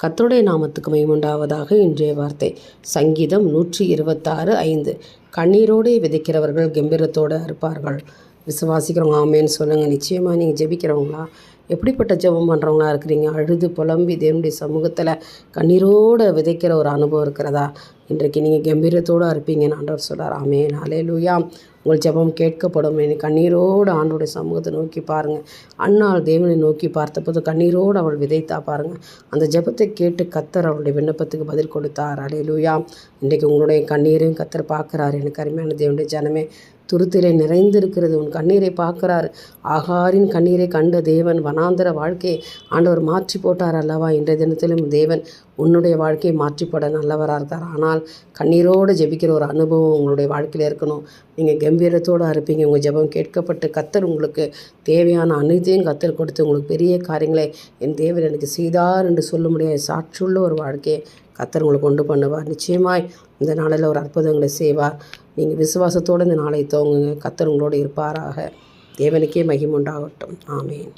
கர்த்தருடைய நாமத்துக்கு மகிமையுண்டாவதாக. இன்றைய வார்த்தை சங்கீதம் 126:5. கண்ணீரோடே விதைக்கிறவர்கள் கெம்பீரத்தோடு அறுப்பார்கள். விசுவாசிக்கிறவங்க ஆமேன்னு சொல்லுங்கள். நிச்சயமாக நீங்கள் ஜெபிக்கிறவங்களா, எப்படிப்பட்ட ஜெபம் பண்ணுறவங்களா இருக்கிறீங்க? அழுது புலம்பி தேவனுடைய சமூகத்தில் கண்ணீரோடு விதைக்கிற ஒரு அனுபவம் இருக்கிறதா? இன்றைக்கு நீங்கள் கம்பீரத்தோடு இருப்பீங்கன்னு ஆண்டவர் சொல்கிறார். ஆமேன், ஹல்லேலூயா. உங்கள் ஜெபம் கேட்கப்படும். கண்ணீரோடு ஆண்டோடைய சமூகத்தை நோக்கி பாருங்கள். அன்னாள் தேவனை நோக்கி பார்த்தபோது கண்ணீரோடு அவள் விதைத்தா பாருங்கள். அந்த ஜெபத்தை கேட்டு கர்த்தர் அவளுடைய விண்ணப்பத்துக்கு பதில் கொடுத்தார். ஹல்லேலூயா. இன்றைக்கு உங்களுடைய கண்ணீரையும் கர்த்தர் பார்க்குறாரு. எனக்கு அருமையான தேவனுடைய ஜனமே, துருத்திலே நிறைந்திருக்கிறது உன் கண்ணீரை பார்க்குறார். ஆகாரின் கண்ணீரை கண்ட தேவன் வனாந்தர வாழ்க்கையை ஆண்டவர் மாற்றி போட்டார் அல்லவா? இன்றைய தினத்திலும் தேவன் உன்னுடைய வாழ்க்கையை மாற்றி போட நல்லவராக இருக்கார். ஆனால் கண்ணீரோடு ஜெபிக்கிற ஒரு அனுபவம் உங்களுடைய வாழ்க்கையில் இருக்கணும். நீங்கள் கம்பீரத்தோடு இருப்பீங்க. உங்கள் ஜெபம் கேட்கப்பட்டு கர்த்தர் உங்களுக்கு தேவையான அனைத்தையும் கர்த்தர் கொடுத்து உங்களுக்கு பெரிய காரியங்களை என் தேவன் எனக்கு செய்தார் என்று சொல்ல முடியாத சாட்சியுள்ள ஒரு வாழ்க்கையை கர்த்தர் உங்களுக்கு கொண்டு பண்ணுவார். நிச்சயமாய் இந்த நாளில் ஒரு அற்புதங்களை செய்வார். நீங்கள் விசுவாசத்தோடு இந்த நாளை துவங்குங்க. கர்த்தர் உங்களோடு இருப்பாராக. தேவனுக்கே மகிமை உண்டாகட்டும். ஆமேன்.